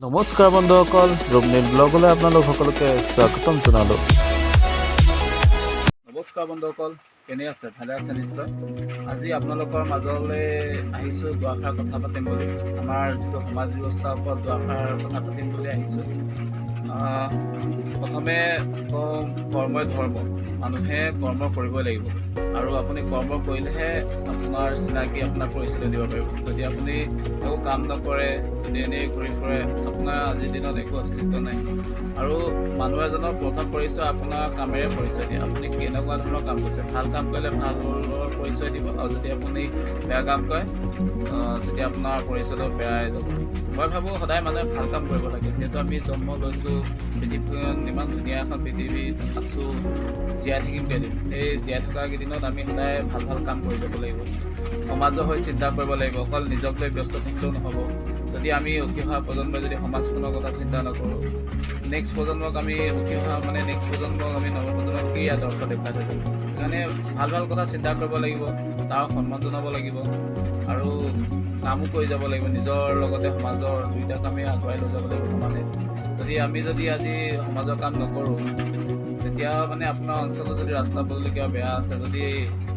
নমস্কাৰ বন্ধুসকল, ৰূপনীল ব্লগলৈ আপোনালোক সকলোকে স্বাগতম জনালোঁ। নমস্কাৰ বন্ধুসকল, কেনে আছে? ভালে আছে নিশ্চয়। আজি আপোনালোকৰ মাজলৈ আহিছোঁ দুআষাৰ কথা পাতিম বুলি। আমাৰ যিটো সমাজ ব্যৱস্থাৰ ওপৰত দুআষাৰ কথা পাতিম বুলি আহিছোঁ। প্ৰথমে কওঁ, কৰ্মই ধৰ্ম। মানুহে কৰ্ম কৰিবই লাগিব, আৰু আপুনি কৰ্ম কৰিলেহে আপোনাৰ চিনাকি, আপোনাৰ পৰিচয় দিব পাৰিব। যদি আপুনি একো কাম নকৰে, যদি এনেই ঘূৰি ফুৰে, আপোনাৰ আজিৰ দিনত একো অস্তিত্ব নাই। আৰু মানুহ এজনৰ প্ৰথম পৰিচয় আপোনাৰ কামেৰে পৰিচয় দিয়ে। আপুনি কেনেকুৱা ধৰণৰ কাম কৰিছে। ভাল কাম কৰিলে ভালৰ পৰিচয় দিব, আৰু যদি আপুনি বেয়া কাম কৰে, তেতিয়া আপোনাৰ পৰিচয়টো বেয়াই যাব। মই ভাবোঁ সদায় মানুহে ভাল কাম কৰিব লাগে। যিহেতু আমি জন্ম লৈছোঁ পৃথিৱীখন, ইমান ধুনীয়া এখন পৃথিৱীত আছোঁ, জীয়াই থাকিম কেইদিন। সেই জীয়াই থকা কেইদিনত আমি সদায় ভাল ভাল কাম কৰি যাব লাগিব। সমাজৰ হৈ চিন্তা কৰিব লাগিব, অকল নিজক লৈ ব্যস্ত থাকিলেও নহ'ব। যদি আমি উঠি অহা প্ৰজন্মই যদি সমাজখনৰ কথা চিন্তা নকৰোঁ, নেক্সট প্ৰজন্মক আমি নৱপ্ৰজন্মক কি আদৰ্শ দেখুৱাই থৈ যাম। সেইকাৰণে ভাল ভাল কথা চিন্তা কৰিব লাগিব, তাৰ সন্মান জনাব লাগিব, আৰু কামো কৰি যাব লাগিব। নিজৰ লগতে সমাজৰ দুইটা কামেই আগুৱাই লৈ যাব লাগিব সমানে। যদি আজি সমাজৰ কাম নকৰোঁ, তেতিয়া মানে আপোনাৰ অঞ্চলত যদি ৰাস্তা পদূলি কিবা বেয়া আছে, যদি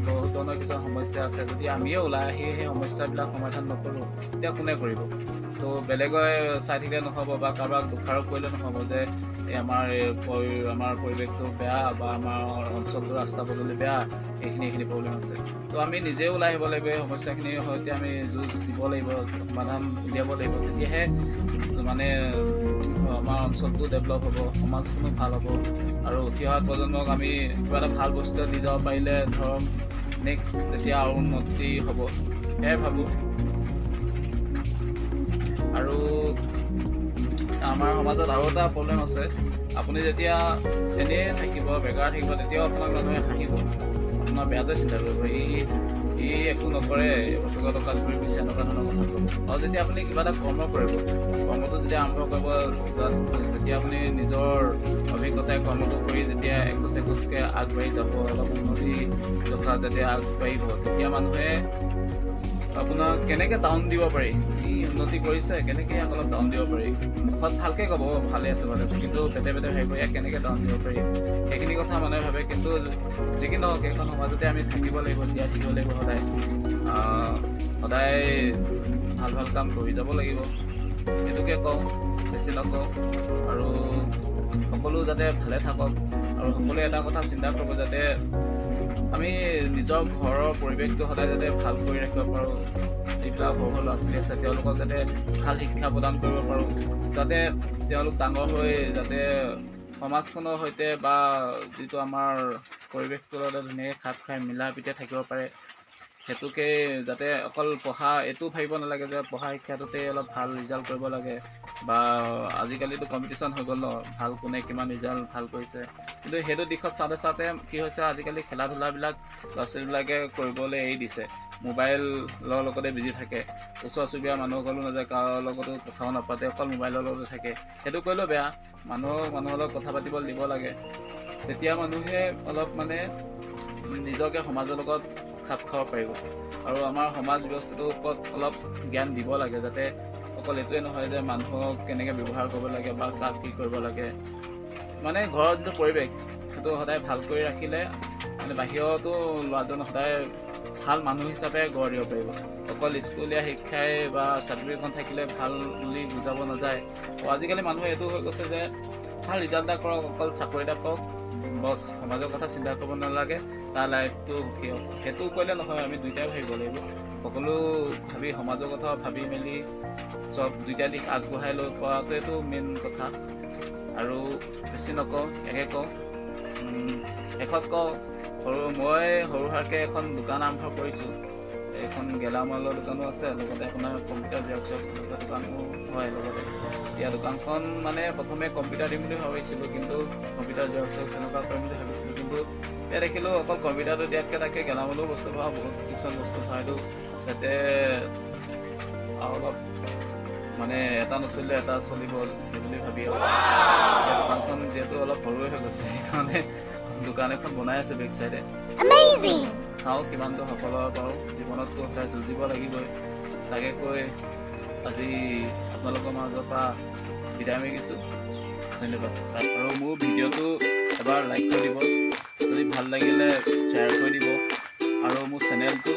বহুত ধৰণৰ কিছুমান সমস্যা আছে, যদি আমিয়ে ওলাই আহি সেই সমস্যাবিলাক সমাধান নকৰোঁ, তেতিয়া কোনে কৰিব? তো বেলেগে চাই থাকিলে নহ'ব, বা কাৰোবাক দোষাৰোপ কৰিলে নহ'ব যে আমাৰ পৰিৱেশটো বেয়া, বা আমাৰ অঞ্চলটো ৰাস্তা পদূলি বেয়া, এইখিনি প্ৰব্লেম আছে। তো আমি নিজেও ওলাই আহিব লাগিব, এই সমস্যাখিনিৰ সৈতে আমি যুঁজ দিব লাগিব, সমাধান উলিয়াব লাগিব। তেতিয়াহে মানে আমাৰ অঞ্চলটো ডেভেলপ হ'ব, সমাজখনো ভাল হ'ব, আৰু উঠি অহা প্ৰজন্মক আমি কিবা এটা ভাল বস্তু দি যাব পাৰিলে ধৰক নেক্সট তেতিয়া আৰু উন্নতি হ'ব, সেয়াই ভাবোঁ। আৰু আমাৰ সমাজত আৰু এটা প্ৰব্লেম আছে। আপুনি যেতিয়া এনেই থাকিব, বেকাৰ থাকিব, তেতিয়াও আপোনাক মানুহে হাঁহিব, আপোনাৰ বেয়াটোৱে চিন্তা কৰিব, ই একো নকৰে, টকা টকাত ঘূৰি ফুৰিছে, এনেকুৱা ধৰণৰ কথা ক'ব। আৰু যেতিয়া আপুনি কিবা এটা কৰ্ম কৰিব, কৰ্মটো যেতিয়া আৰম্ভ কৰিব, যেতিয়া আপুনি নিজৰ অভিজ্ঞতাই কৰ্মটো কৰি যেতিয়া এখোজকৈ আগবাঢ়ি যাব, অলপ উন্নতি কথা যেতিয়া আগবাঢ়িব, তেতিয়া মানুহে আপোনাক কেনেকৈ ডাউন দিব পাৰি, ই উন্নতি কৰিছে, কেনেকৈ ইয়াক অলপ ডাউন দিব পাৰি। মুখত ভালকৈ ক'ব ভালে আছে, কিন্তু পেটে ভাবিব ইয়াক কেনেকৈ ডাউন দিব পাৰি, সেইখিনি কথা মানুহে ভাবে। কিন্তু যি কি নহওক, সেইখন সমাজতে আমি থাকিব লাগিব, জীয়াই থাকিব লাগিব। সদায় ভাল কাম কৰি যাব লাগিব, সেইটোকে কওঁ, বেছি নকওঁ। আৰু সকলো যাতে ভালে থাকক, আৰু সকলোৱে এটা কথা চিন্তা কৰিব, যাতে আমি নিজৰ ঘৰৰ পৰিৱেশটো সদায় যাতে ভাল কৰি ৰাখিব পাৰোঁ। যিবিলাক সৰু ল'ৰা ছোৱালী আছে, তেওঁলোকক যাতে ভাল শিক্ষা প্ৰদান কৰিব পাৰোঁ, যাতে তেওঁলোক ডাঙৰ হৈ যাতে সমাজখনৰ সৈতে বা যিটো আমাৰ পৰিৱেশটোৰ লগত ধুনীয়াকৈ খাপ খাই মিলা প্ৰীতিৰে থাকিব পাৰে। সেইটোকে যাতে অকল পঢ়া এইটো ভাবিব নালাগে যে পঢ়া শিক্ষাটোতে অলপ ভাল ৰিজাল্ট কৰিব লাগে, বা আজিকালিতো কম্পিটিশ্যন হৈ গ'ল ন, কোনে কিমান ৰিজাল্ট ভাল কৰিছে। কিন্তু সেইটো দিশত চাওঁতে কি হৈছে, আজিকালি খেলা ধূলাবিলাক ল'ৰা ছোৱালীবিলাকে কৰিবলৈ এৰি দিছে, মোবাইলৰ লগতে বিজি থাকে। ওচৰ চুবুৰীয়া মানুহসকলো নাযায়, কাৰোৰ লগতো কথাও নাপাতে, অকল মোবাইলৰ লগতে থাকে। সেইটো কৰিলেও বেয়া, মানুহৰ লগত কথা পাতিবলৈ দিব লাগে। তেতিয়া মানুহে অলপ নিজকে সমাজৰ লগত খাপ খাব পাৰিব। আৰু আমাৰ সমাজ ব্যৱস্থাটোৰ ওপৰত অলপ জ্ঞান দিব লাগে, যাতে অকল এইটোৱে নহয় যে মানুহক কেনেকৈ ব্যৱহাৰ কৰিব লাগে বা কাক কি কৰিব লাগে। ঘৰৰ যিটো পৰিৱেশ, সেইটো সদায় ভাল কৰি ৰাখিলে বাহিৰতো ল'ৰাজন সদায় ভাল মানুহ হিচাপে গঢ় দিব পাৰিব। অকল স্কুলীয়া শিক্ষাই বা চাৰ্টিফিকেটখন থাকিলে ভাল বুলি বুজাব নাযায়। আৰু আজিকালি মানুহে এইটো হৈ গৈছে যে ভাল ৰিজাল্ট এটা কৰক, অকল চাকৰি এটা পাওক, বছ, সমাজৰ কথা চিন্তা কৰিব নালাগে, তাৰ লাইফটো সুখী হওক। সেইটো কৰিলে নহয়, আমি দুইটাই ভাবিব লাগিব। সকলো ভাবি, সমাজৰ কথা ভাবি মেলি চব দুইটা দিশ আগবঢ়াই লৈ পৰাটোৱেতো মেইন কথা। আৰু বেছি নকওঁ, একে কওঁ, শেষত কওঁ, মই সৰু সুৰাকৈ এখন দোকান আৰম্ভ কৰিছোঁ। এখন গেলামালৰ দোকানো আছে, লগতে আপোনাৰ কম্পিউটাৰ জেৰক্স এনেকুৱা দোকানো হয় লগতে। এতিয়া দোকানখন প্ৰথমে কম্পিউটাৰ দিম বুলি ভাবিছিলোঁ, কিন্তু কম্পিউটাৰ জেৰক্স এনেকুৱা কৰিম বুলি ভাবিছিলোঁ, কিন্তু এতিয়া দেখিলোঁ অকল কম্পিউটাৰটো দিয়াতকৈ তাকে গেলামালো বস্তু ভৰাওঁ, বহুত কিছুমান বস্তু ভৰাই দিওঁ, যাতে অলপ এটা নচলিলে এটা চলিব বুলি ভাবি। দোকানখন যিহেতু অলপ সৰুৱে হৈ গৈছে, সেইকাৰণে দোকান এখন বনাই আছে বেক চাইডে। চাওঁ কিমানটো সফল হ'ব পাৰোঁ। জীৱনততো যুঁজিব লাগিবই। তাকে কৈ আজি আপোনালোকৰ মাজৰ পৰা বিদায় মাগিছোঁ। ধন্যবাদ। আৰু মোৰ ভিডিঅ'টো এবাৰ লাইক কৰি দিব, যদি ভাল লাগিলে শ্বেয়াৰ কৰি দিব, আৰু মোৰ চেনেলটো